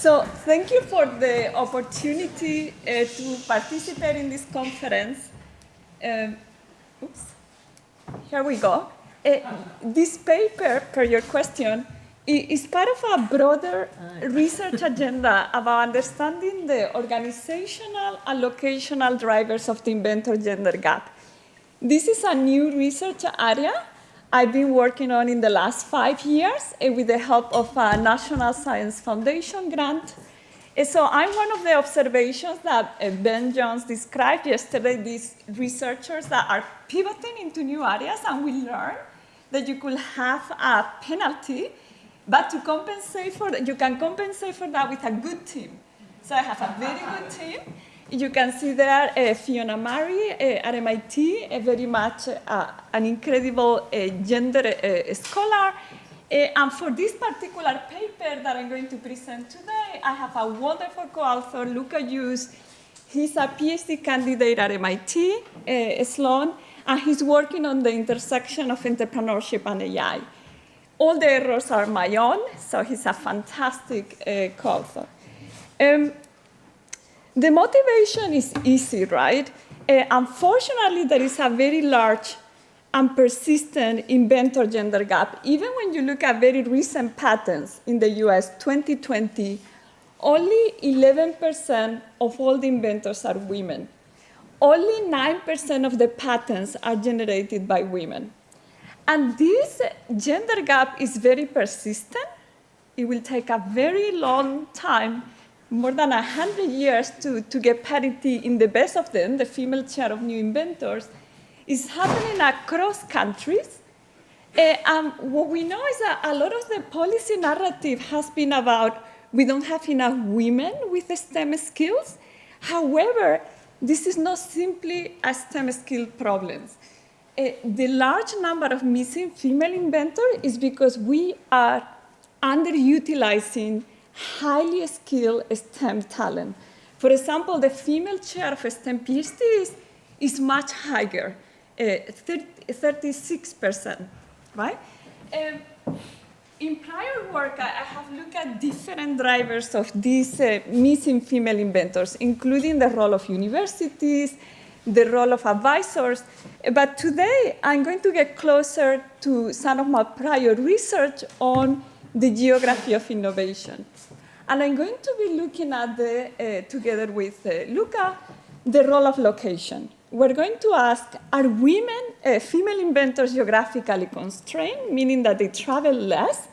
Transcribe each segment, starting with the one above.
So thank you for the opportunity to participate in this conference. Oops. Here we go. This paper, per your question, is part of a broader research agenda about understanding the organizational and locational drivers of the inventor-gender gap. This is a new research area I've been working on in the last 5 years with the help of a National Science Foundation grant. So I'm one of the observations that Ben Jones described yesterday, these researchers that are pivoting into new areas, and we learned that you could have a penalty, but to compensate for that, you can compensate for that with a good team. So I have a very good team. You can see there Fiona Murray at MIT, very much an incredible gender scholar. And for this particular paper that I'm going to present today, I have a wonderful co-author, Luca Hughes. He's a PhD candidate at MIT, Sloan, and he's working on the intersection of entrepreneurship and AI. All the errors are my own, so he's a fantastic co-author. The motivation is easy, right? Unfortunately, there is a very large and persistent inventor-gender gap. Even when you look at very recent patents in the US, 2020, only 11% of all the inventors are women. Only 9% of the patents are generated by women. And this gender gap is very persistent. It will take a very long time, more than 100 years to get parity in the best of them, the female share of new inventors. Is happening across countries. And what we know is that a lot of the policy narrative has been about we don't have enough women with STEM skills. However, this is not simply a STEM skill problem. The large number of missing female inventors is because we are underutilizing highly skilled STEM talent. For example, the female share of STEM PhDs is much higher, 36%, right? In prior work, I have looked at different drivers of these missing female inventors, including the role of universities, the role of advisors. But today, I'm going to get closer to some of my prior research on the geography of innovation. And I'm going to be looking at, together with Luca, the role of location. We're going to ask, are women, female inventors geographically constrained, meaning that they travel less?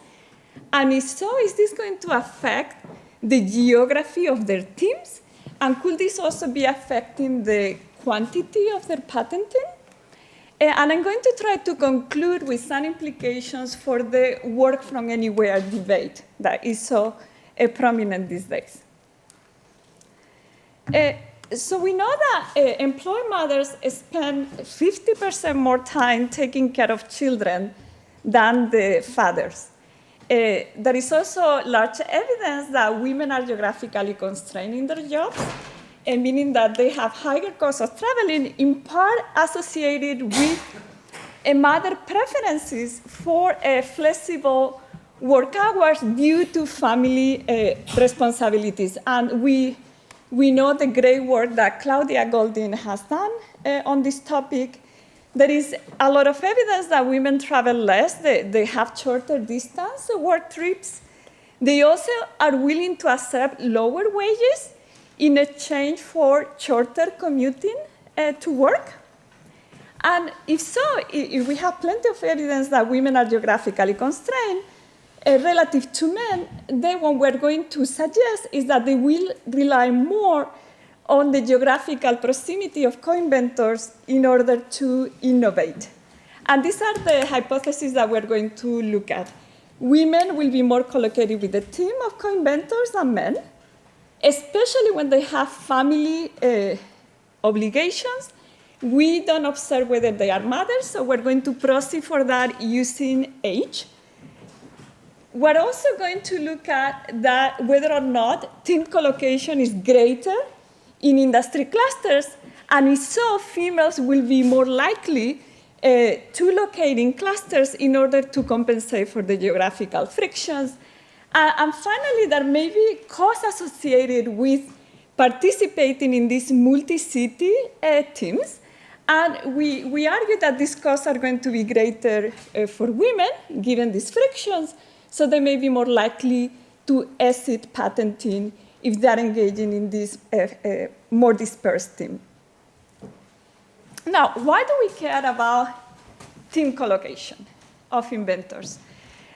And if so, is this going to affect the geography of their teams? And could this also be affecting the quantity of their patenting? And I'm going to try to conclude with some implications for the work from anywhere debate that is so prominent these days. So we know that employed mothers spend 50% more time taking care of children than the fathers. There is also large evidence that women are geographically constrained in their jobs, meaning that they have higher costs of traveling, in part associated with mother preferences for flexible work hours due to family responsibilities. And we know the great work that Claudia Goldin has done on this topic. There is a lot of evidence that women travel less. They have shorter distance work trips. They also are willing to accept lower wages in exchange for shorter commuting to work. And if so, if we have plenty of evidence that women are geographically constrained, relative to men, then what we're going to suggest is that they will rely more on the geographical proximity of co-inventors in order to innovate. And these are the hypotheses that we're going to look at. Women will be more collocated with a team of co-inventors than men, especially when they have family obligations. We don't observe whether they are mothers, so we're going to proxy for that using age. We're also going to look at that whether or not team collocation is greater in industry clusters, and if so, females will be more likely to locate in clusters in order to compensate for the geographical frictions. And finally, there may be costs associated with participating in these multi-city teams. And we argue that these costs are going to be greater for women, given these frictions, so they may be more likely to exit patenting if they're engaging in this more dispersed team. Now, why do we care about team collocation of inventors?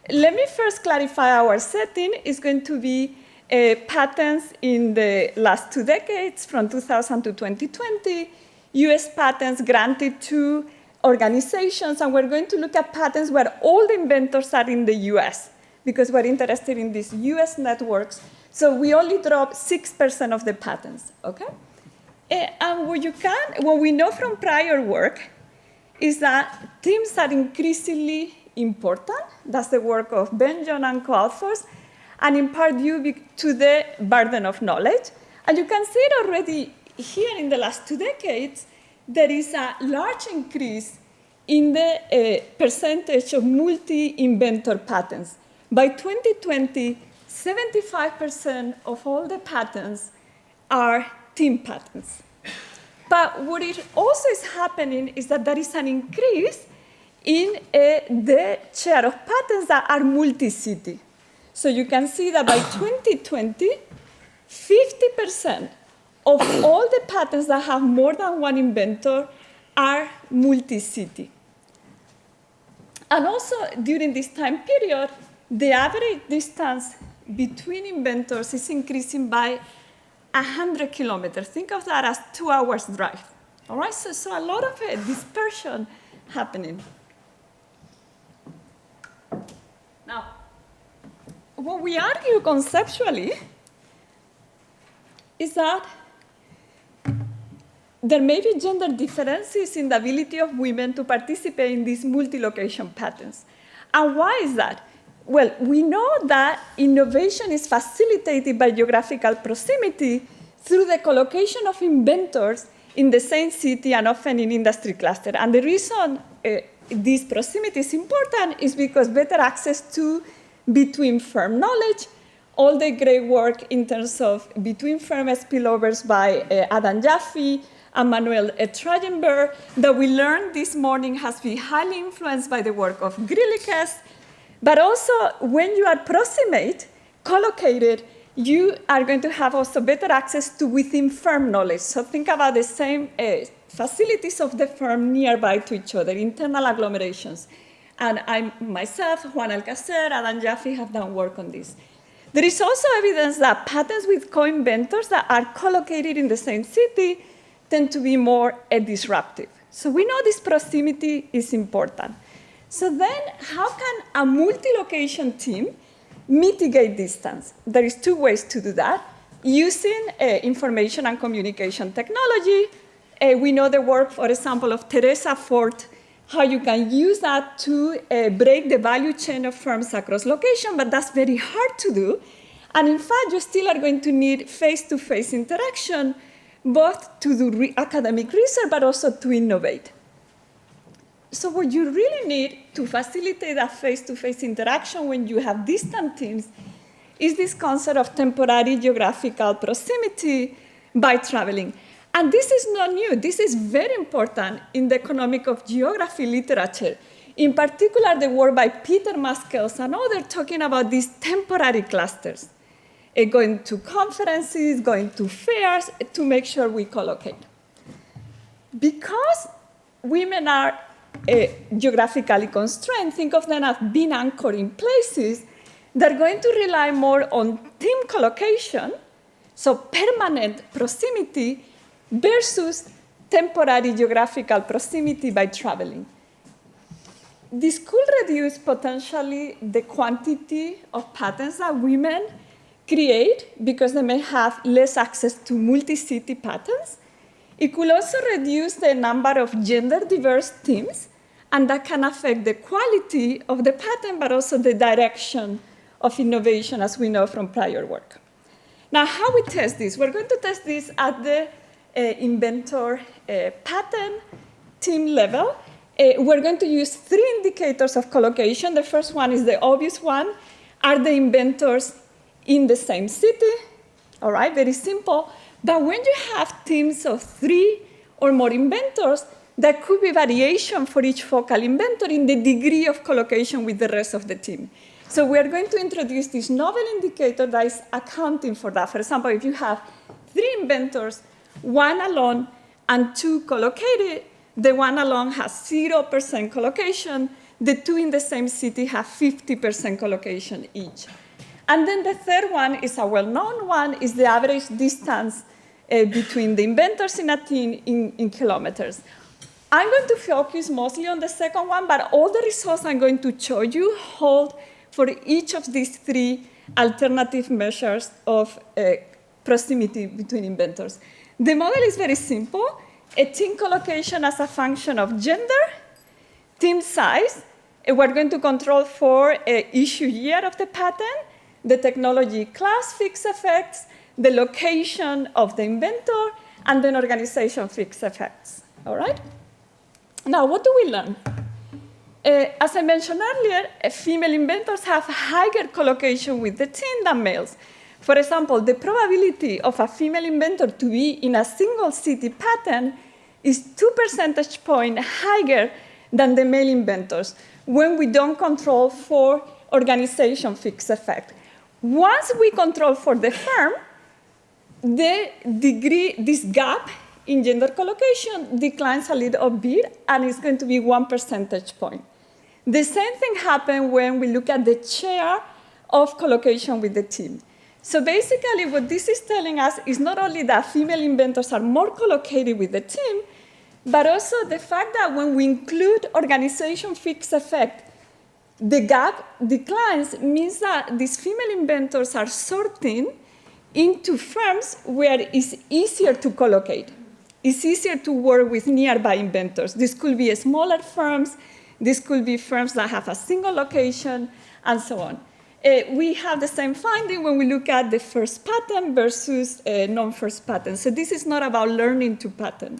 Let me first clarify our setting is going to be patents in the last 2 decades, from 2000 to 2020, US patents granted to organizations, and we're going to look at patents where all the inventors are in the US, because we're interested in these US networks. So we only drop 6% of the patents, okay? And what we know from prior work is that teams are increasingly important. That's the work of Benjon and co-authors, and in part due to the burden of knowledge. And you can see it already here in the last 2 decades. There is a large increase in the percentage of multi-inventor patents. By 2020, 75% of all the patents are team patents. But what it also is happening is that there is an increase in the share of patents that are multi-city. So you can see that by 2020, 50% of all the patents that have more than one inventor are multi-city. And also, during this time period, the average distance between inventors is increasing by 100 kilometers. Think of that as 2 hours drive. All right, so a lot of dispersion happening. Now, what we argue conceptually is that there may be gender differences in the ability of women to participate in these multi-location patents. And why is that? Well, we know that innovation is facilitated by geographical proximity through the collocation of inventors in the same city and often in industry cluster. And the reason this proximity is important is because better access to between-firm knowledge, all the great work in terms of between-firm spillovers by Adam Jaffe and Manuel Tragenberg that we learned this morning has been highly influenced by the work of Griliches. But also, when you approximate, collocated, you are going to have also better access to within-firm knowledge. So think about the same facilities of the firm nearby to each other, internal agglomerations. And I myself, Juan Alcacer, Adam Jaffe have done work on this. There is also evidence that patents with co-inventors that are collocated in the same city tend to be more disruptive. So we know this proximity is important. So then, how can a multi-location team mitigate distance? There is 2 ways to do that. Using information and communication technology. We know the work, for example, of Teresa Fort, how you can use that to break the value chain of firms across location, but that's very hard to do. And in fact, you still are going to need face-to-face interaction, both to do academic research, but also to innovate. So what you really need to facilitate that face-to-face interaction when you have distant teams is this concept of temporary geographical proximity by traveling. And this is not new. This is very important in the economic of geography literature. In particular, the work by Peter Maskels and others talking about these temporary clusters, going to conferences, going to fairs to make sure we collocate. Because women are geographically constrained, think of them as being anchored in places, they're going to rely more on team collocation, so permanent proximity, versus temporary geographical proximity by traveling. This could reduce potentially the quantity of patents that women create because they may have less access to multi-city patents. It could also reduce the number of gender-diverse teams, and that can affect the quality of the patent, but also the direction of innovation, as we know from prior work. Now, how we test this? We're going to test this at the inventor patent team level. We're going to use 3 indicators of collocation. The first one is the obvious one, Are the inventors in the same city? All right, very simple. But when you have teams of 3 or more inventors, there could be variation for each focal inventor in the degree of collocation with the rest of the team. So we are going to introduce this novel indicator that is accounting for that. For example, if you have 3 inventors, 1 alone and 2 collocated, the 1 alone has 0% collocation. The 2 in the same city have 50% collocation each. And then the third one is a well-known one, is the average distance between the inventors in a team in kilometers. I'm going to focus mostly on the second one, but all the results I'm going to show you hold for each of these 3 alternative measures of proximity between inventors. The model is very simple. A team collocation as a function of gender, team size. We're going to control for issue year of the patent, the technology class fixed effects, the location of the inventor, and then organization fixed effects. All right? Now, what do we learn? As I mentioned earlier, female inventors have higher collocation with the team than males. For example, the probability of a female inventor to be in a single city patent is 2 percentage points higher than the male inventors when we don't control for organization fixed effect. Once we control for the firm, the degree, this gap in gender collocation declines a little bit, and it's going to be 1 percentage point. The same thing happens when we look at the share of collocation with the team. So basically, what this is telling us is not only that female inventors are more collocated with the team, but also the fact that when we include organization fixed effect, the gap declines means that these female inventors are sorting into firms where it's easier to collocate. It's easier to work with nearby inventors. This could be smaller firms. This could be firms that have a single location, and so on. We have the same finding when we look at the first patent versus non-first patent. So this is not about learning to patent.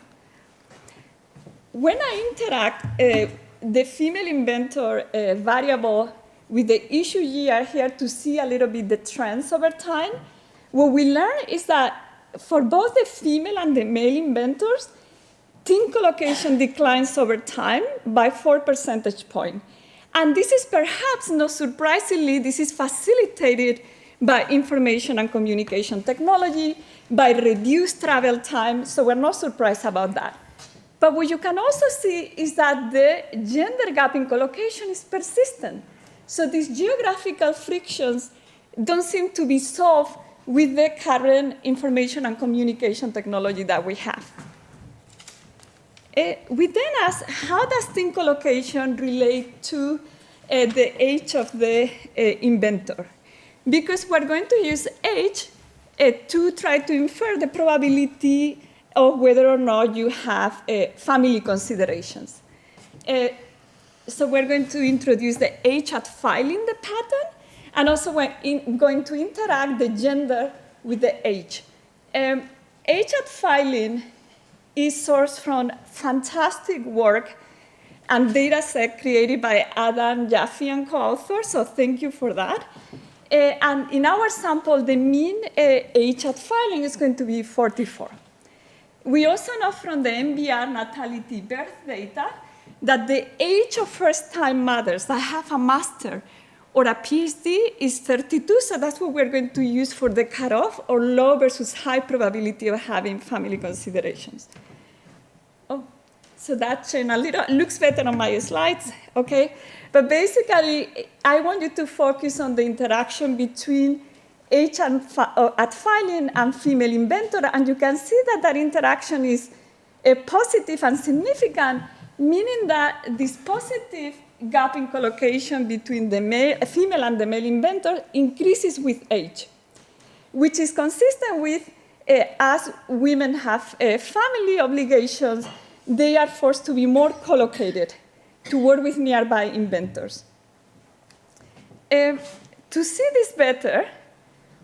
When I interact the female inventor variable with the issue year here to see a little bit the trends over time, what we learn is that for both the female and the male inventors, team collocation declines over time by 4 percentage points. And this is perhaps not surprisingly, this is facilitated by information and communication technology, by reduced travel time, so we're not surprised about that. But what you can also see is that the gender gap in collocation is persistent. So these geographical frictions don't seem to be solved with the current information and communication technology that we have. We then ask, how does team collocation relate to the age of the inventor? Because we're going to use age to try to infer the probability of whether or not you have family considerations. So we're going to introduce the age at filing the patent, and also we're going to interact the gender with the age. Age at filing is sourced from fantastic work and data set created by Adam, Jaffe, and co-authors, so thank you for that. And in our sample, the mean age at filing is going to be 44. We also know from the MBR natality birth data that the age of first-time mothers that have a master or a PhD is 32, so that's what we're going to use for the cutoff, or low versus high probability of having family considerations. Oh, so that changed a little. It looks better on my slides, okay? But basically, I want you to focus on the interaction between age at filing and female inventor, and you can see that that interaction is positive and significant, meaning that this positive gap in collocation between the female and the male inventor increases with age, which is consistent with as women have family obligations, they are forced to be more collocated to work with nearby inventors. To see this better,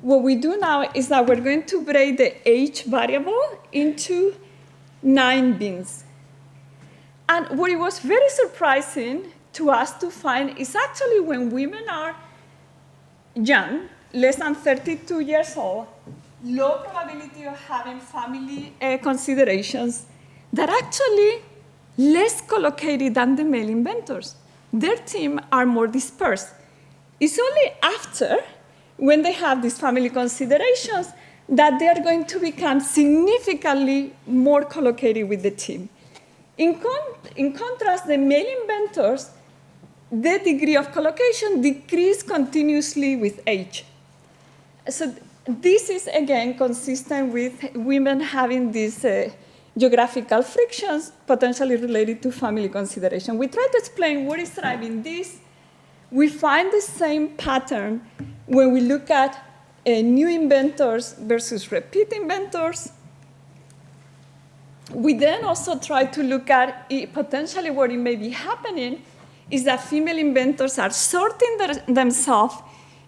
what we do now is that we're going to break the age variable into 9 bins. And what it was very surprising to us to find is actually when women are young, less than 32 years old, low probability of having family considerations, they're actually less collocated than the male inventors. Their team are more dispersed. It's only after, when they have these family considerations, that they are going to become significantly more collocated with the team. In contrast, the male inventors, the degree of collocation decreased continuously with age. So this is, again, consistent with women having these geographical frictions potentially related to family consideration. We try to explain what is driving this. We find the same pattern when we look at new inventors versus repeat inventors. We then also try to look at potentially what it may be happening is that female inventors are sorting themselves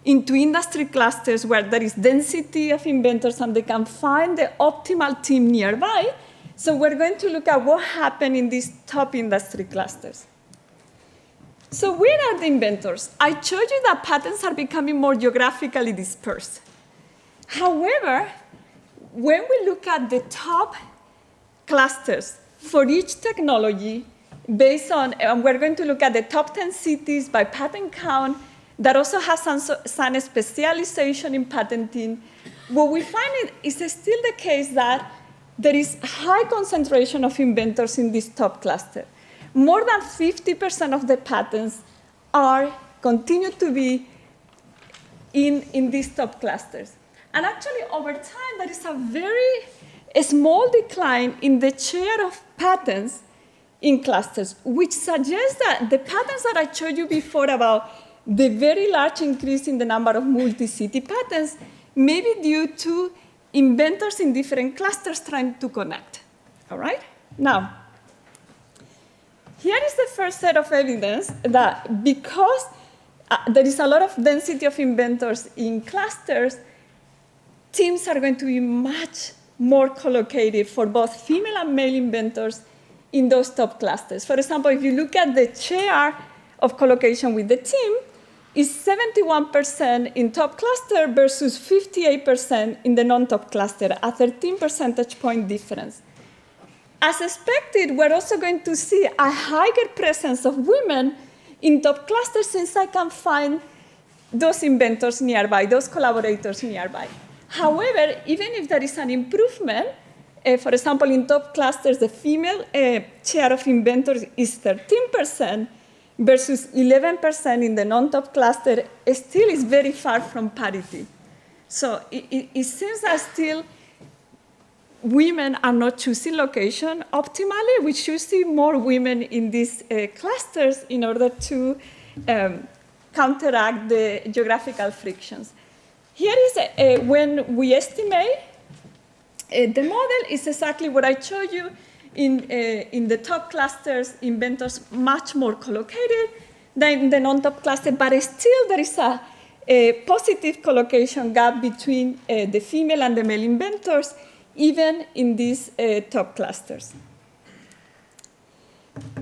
into industry clusters where there is density of inventors and they can find the optimal team nearby. So we're going to look at what happened in these top industry clusters. So where are the inventors? I showed you that patents are becoming more geographically dispersed. However, when we look at the top clusters for each technology, based on, and we're going to look at the top 10 cities by patent count, that also has some specialization in patenting. What we find is still the case that there is high concentration of inventors in this top cluster. More than 50% of the patents continue to be in these top clusters. And actually, over time, there is a very small decline in the share of patents in clusters, which suggests that the patents that I showed you before about the very large increase in the number of multi-city patents may be due to inventors in different clusters trying to connect. All right? Now, here is the first set of evidence that because there is a lot of density of inventors in clusters, teams are going to be much more collocated for both female and male inventors in those top clusters. For example, if you look at the share of collocation with the team, is 71% in top cluster versus 58% in the non-top cluster, a 13 percentage point difference. As expected, we're also going to see a higher presence of women in top clusters since I can find those inventors nearby, those collaborators nearby. However, even if there is an improvement, for example, in top clusters, the female share of inventors is 13% versus 11% in the non-top cluster, still is very far from parity. So it seems that still women are not choosing location optimally. We should see more women in these clusters in order to counteract the geographical frictions. Here is when we estimate, the model is exactly what I showed you. In the top clusters, inventors much more collocated than in the non-top cluster, but still there is a positive collocation gap between the female and the male inventors, even in these top clusters.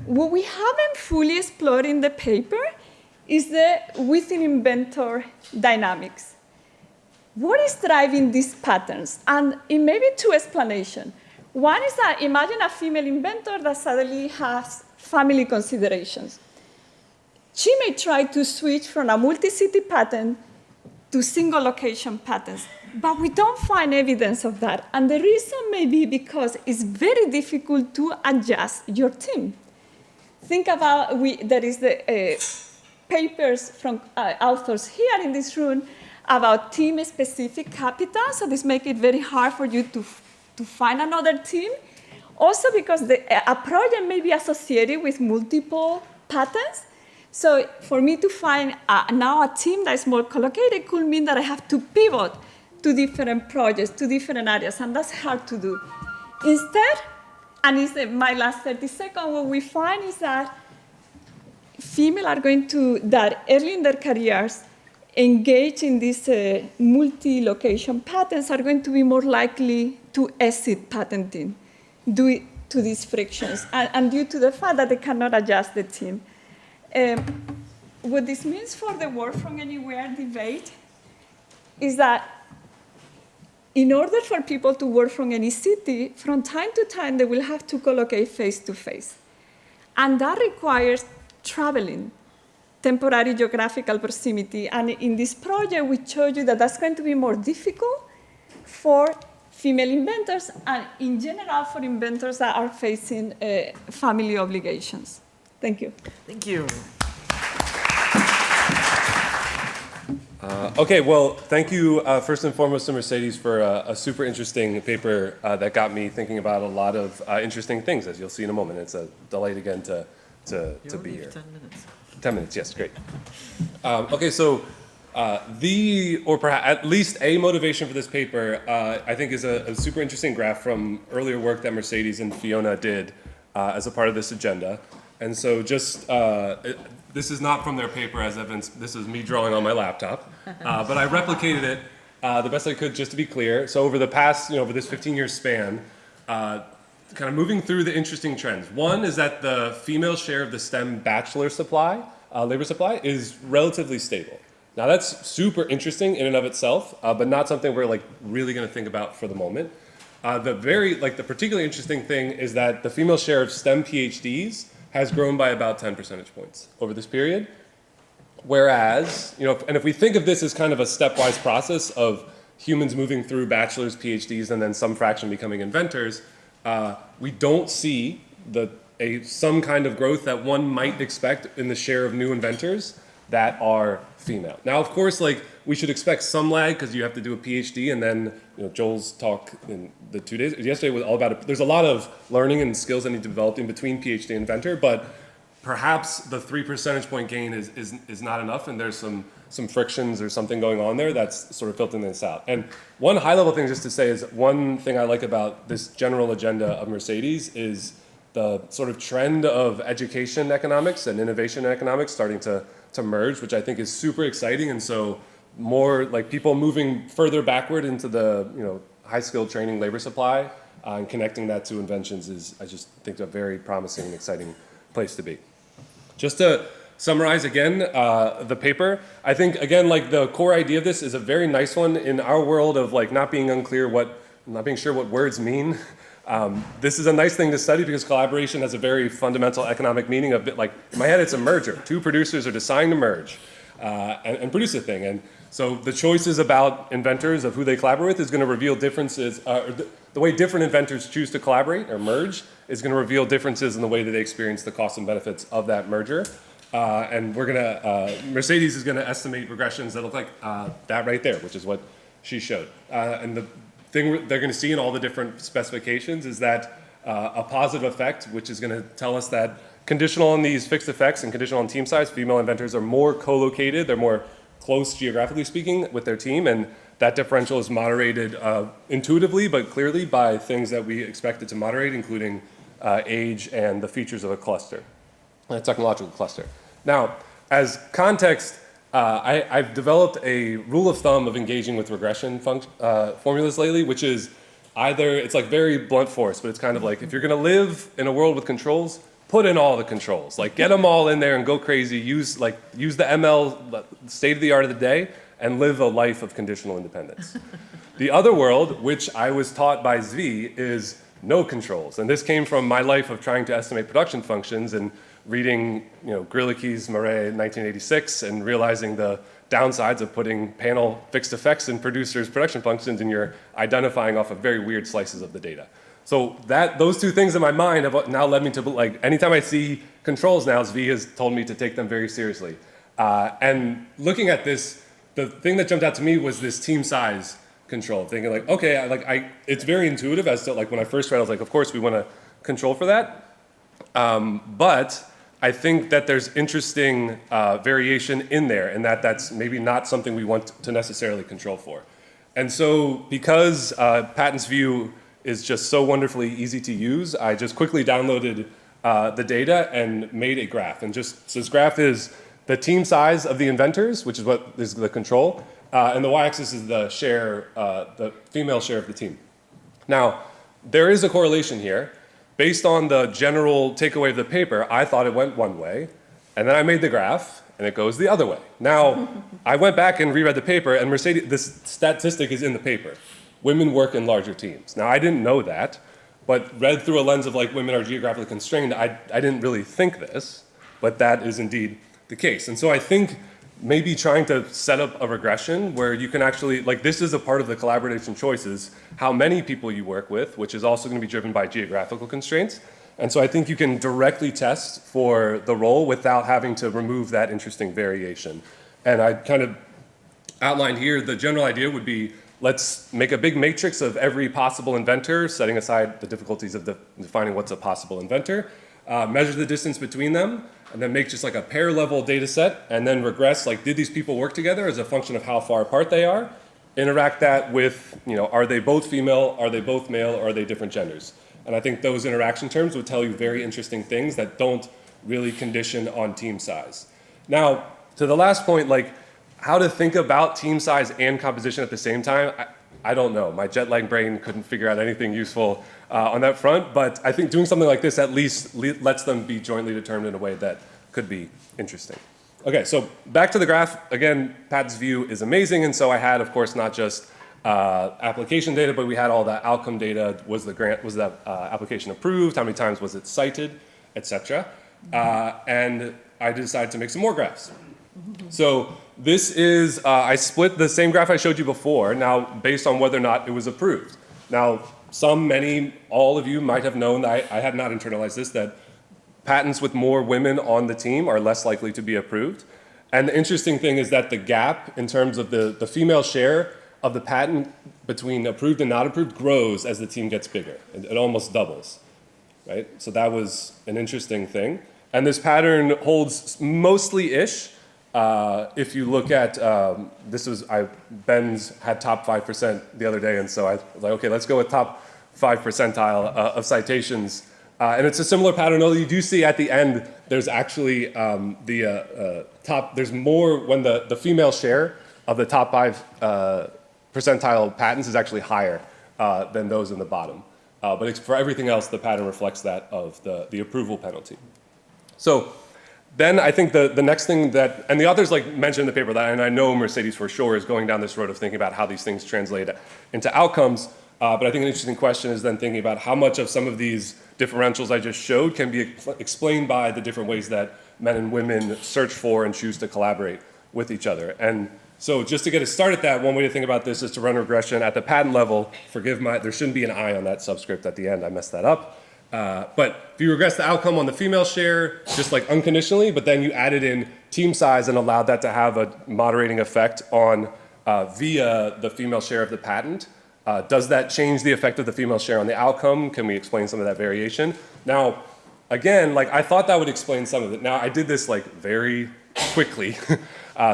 What we haven't fully explored in the paper is the within inventor dynamics. What is driving these patterns? And it may be two explanations. One is that imagine a female inventor that suddenly has family considerations. She may try to switch from a multi-city patent to single location patents, but we don't find evidence of that. And the reason may be because it's very difficult to adjust your team. Think about, there is the papers from authors here in this room about team-specific capital, so this makes it very hard for you to find another team. Also because a project may be associated with multiple patents. So for me to find now a team that is more collocated could mean that I have to pivot to different projects, to different areas, and that's hard to do. Instead, and it's my last 30 seconds, what we find is that females are going to, that early in their careers, engage in these multi-location patents are going to be more likely to exit patenting due to these frictions and due to the fact that they cannot adjust the team. What this means for the work from anywhere debate is that in order for people to work from any city, from time to time, they will have to collocate face-to-face. And that requires traveling, temporary geographical proximity. And in this project, we showed you that that's going to be more difficult for female inventors and, in general, for inventors that are facing family obligations. Thank you. Thank you. Okay, well, thank you first and foremost to Mercedes for a super interesting paper that got me thinking about a lot of interesting things, as you'll see in a moment. It's a delight again to be here. 10 minutes. 10 minutes, yes, great. Okay, so or perhaps at least a motivation for this paper, I think is a super interesting graph from earlier work that Mercedes and Fiona did as a part of this agenda. And so just, this is not from their paper as evidence, this is me drawing on my laptop, but I replicated it the best I could just to be clear. So over the past, over this 15-year span, kind of moving through the interesting trends. One is that the female share of the STEM bachelor supply, labor supply, is relatively stable. Now that's super interesting in and of itself, but not something we're really going to think about for the moment. The particularly interesting thing is that the female share of STEM PhDs has grown by about 10 percentage points over this period. Whereas, and if we think of this as kind of a stepwise process of humans moving through bachelor's, PhDs, and then some fraction becoming inventors, we don't see some kind of growth that one might expect in the share of new inventors that are female. Now, of course, we should expect some lag because you have to do a PhD, and then Joel's talk in the 2 days yesterday was all about it. There's a lot of learning and skills that need to be developed in between PhD and inventor, but perhaps the 3 percentage point gain is not enough, and there's some frictions or something going on there that's sort of filtering this out. And one high-level thing just to say is one thing I like about this general agenda of Mercedes is the sort of trend of education economics and innovation economics starting to merge, which I think is super exciting. And so more people moving further backward into the high-skilled training labor supply and connecting that to inventions is, I just think, a very promising and exciting place to be. Just to summarize again the paper, I think again the core idea of this is a very nice one in our world of not being sure what words mean. This is a nice thing to study because collaboration has a very fundamental economic meaning of in my head it's a merger. Two producers are deciding to merge and produce a thing. And so the choices about inventors of who they collaborate with is going to reveal differences, the way different inventors choose to collaborate or merge is going to reveal differences in the way that they experience the costs and benefits of that merger. And we're going to, Mercedes is going to estimate regressions that look like that right there, which is what she showed. And the thing they're going to see in all the different specifications is that a positive effect, which is going to tell us that conditional on these fixed effects and conditional on team size, female inventors are more co-located, they're more close geographically speaking with their team, and that differential is moderated intuitively but clearly by things that we expected to moderate, including age and the features of a cluster, a technological cluster. Now, as context, I've developed a rule of thumb of engaging with regression formulas lately, which is either, it's very blunt force, but it's kind of if you're going to live in a world with controls, put in all the controls. Get them all in there and go crazy. Use the ML state of the art of the day and live a life of conditional independence. The other world, which I was taught by Zvi, is no controls. And this came from my life of trying to estimate production functions and reading Griliches, Murray, 1986, and realizing the downsides of putting panel fixed effects in producers' production functions, and you're identifying off of very weird slices of the data. So those two things in my mind have now led me to, anytime I see controls now, Zvi has told me to take them very seriously. And looking at this, the thing that jumped out to me was this team size control, thinking okay, it's very intuitive as to when I first read, I was of course we want to control for that. But I think that there's interesting variation in there, and that's maybe not something we want to necessarily control for. And so because Patton's view is just so wonderfully easy to use, I just quickly downloaded the data and made a graph. And so this graph is the team size of the inventors, which is what is the control, and the y-axis is the share, the female share of the team. Now, there is a correlation here. Based on the general takeaway of the paper, I thought it went one way, And then I made the graph, and it goes the other way. Now, I went back and reread the paper, and this statistic is in the paper. Women work in larger teams. Now, I didn't know that, but read through a lens of like women are geographically constrained, I didn't really think this, but that is indeed the case. And so I think maybe trying to set up a regression where you can actually, like this is a part of the collaboration choices, how many people you work with, which is also going to be driven by geographical constraints. And so I think you can directly test for the role without having to remove that interesting variation. And I kind of outlined here, the general idea would be, let's make a big matrix of every possible inventor, setting aside the difficulties of defining what's a possible inventor, measure the distance between them, and then make just like a pair level data set, and then regress, like did these people work together as a function of how far apart they are? Interact that with, are they both female, are they both male, or are they different genders? And I think those interaction terms would tell you very interesting things that don't really condition on team size. Now, to the last point, like how to think about team size and composition at the same time, I don't know. My jet lag brain couldn't figure out anything useful on that front, but I think doing something like this at least lets them be jointly determined in a way that could be interesting. Okay, so back to the graph. Again, Pat's view is amazing, and so I had, of course, not just application data, but we had all the outcome data. Was that application approved? How many times was it cited, etc. And I decided to make some more graphs. So this is, I split the same graph I showed you before, now based on whether or not it was approved. Now, many, all of you might have known, I had not internalized this, that patents with more women on the team are less likely to be approved. And the interesting thing is that the gap in terms of the female share of the patent between approved and not approved grows as the team gets bigger. It almost doubles, right? So that was an interesting thing. And this pattern holds mostly-ish. If you look at, Ben's had top 5% the other day, and so I was like, okay, let's go with top 5 percentile of citations. And it's a similar pattern, although you do see at the end, there's actually there's more when the female share of the top 5 percentile patents is actually higher than those in the bottom. But for everything else, the pattern reflects that of the approval penalty. So then I think the next thing that, and the authors mentioned in the paper that, and I know Mercedes for sure is going down this road of thinking about how these things translate into outcomes, but I think an interesting question is then thinking about how much of some of these differentials I just showed can be explained by the different ways that men and women search for and choose to collaborate with each other. And so just to get us started at that, one way to think about this is to run regression at the patent level. There shouldn't be an I on that subscript at the end, I messed that up. But if you regress the outcome on the female share, just unconditionally, but then you added in team size and allowed that to have a moderating effect on via the female share of the patent, does that change the effect of the female share on the outcome? Can we explain some of that variation? Now, again, I thought that would explain some of it. Now, I did this very quickly,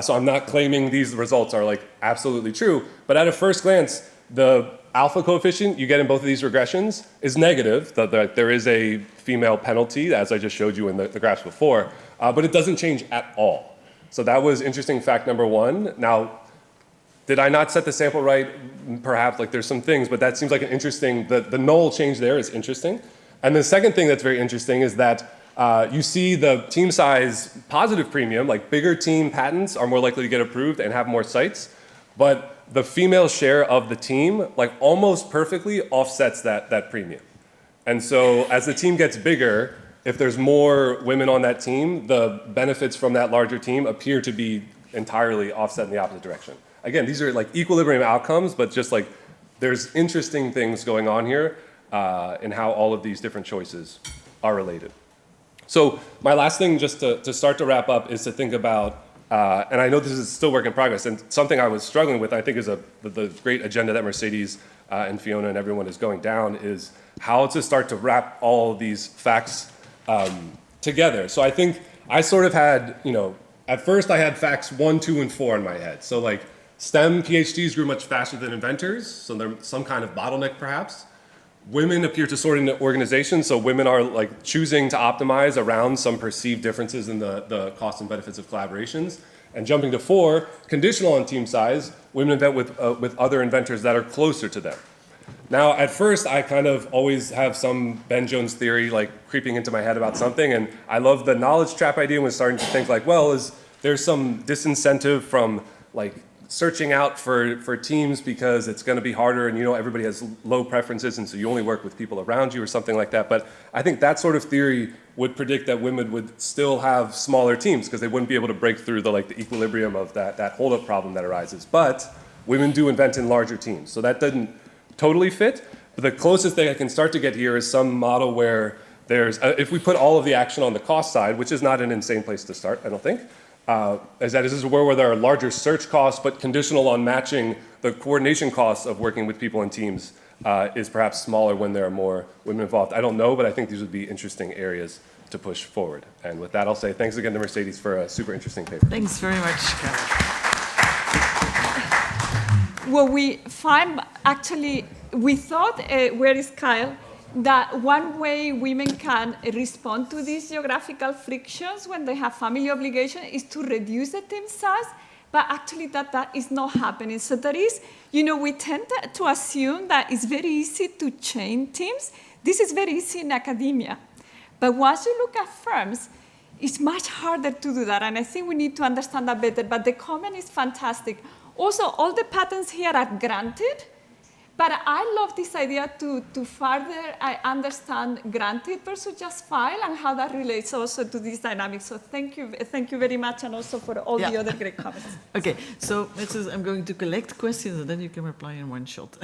so I'm not claiming these results are absolutely true, but at a first glance, the alpha coefficient you get in both of these regressions is negative. There is a female penalty, as I just showed you in the graphs before, but it doesn't change at all. So that was interesting fact number one. Now, did I not set the sample right? Perhaps, there's some things, but that seems like an interesting, the null change there is interesting. And the second thing that's very interesting is that you see the team size positive premium, bigger team patents are more likely to get approved and have more sites, but the female share of the team almost perfectly offsets that premium. And so as the team gets bigger, if there's more women on that team, the benefits from that larger team appear to be entirely offset in the opposite direction. Again, these are equilibrium outcomes, but just there's interesting things going on here in how all of these different choices are related. So my last thing just to start to wrap up is to think about, and I know this is still work in progress, and something I was struggling with, I think is the great agenda that Mercedes and Fiona and everyone is going down, is how to start to wrap all of these facts together. So I think I sort of had, at first I had facts 1, 2, and 4 in my head. So STEM PhDs grew much faster than inventors, so there's some kind of bottleneck perhaps. Women appear to sort into organizations, so women are choosing to optimize around some perceived differences in the costs and benefits of collaborations. And jumping to 4, conditional on team size, women invent with other inventors that are closer to them. Now, at first, I kind of always have some Ben Jones theory like creeping into my head about something, and I love the knowledge trap idea when starting to think like, well, is there some disincentive from like searching out for teams because it's going to be harder and everybody has low preferences and so you only work with people around you or something like that. But I think that sort of theory would predict that women would still have smaller teams because they wouldn't be able to break through the equilibrium of that hold-up problem that arises. But women do invent in larger teams, so that doesn't totally fit. But the closest thing I can start to get here is some model where there's, if we put all of the action on the cost side, which is not an insane place to start, I don't think, is that this is where there are larger search costs, but conditional on matching the coordination costs of working with people in teams is perhaps smaller when there are more women involved. I don't know, but I think these would be interesting areas to push forward. And with that, I'll say thanks again to Mercedes for a super interesting paper. Thanks very much, Carol. Well, we thought, where is Kyle, that one way women can respond to these geographical frictions when they have family obligation is to reduce the team size, but actually that is not happening. So there is, we tend to assume that it's very easy to chain teams. This is very easy in academia. But once you look at firms, it's much harder to do that, and I think we need to understand that better, but the comment is fantastic. Also, all the patents here are granted, but I love this idea to further understand granted versus just file and how that relates also to this dynamic. So thank you very much, and also for all the other great comments. Okay, so I'm going to collect questions and then you can reply in one shot.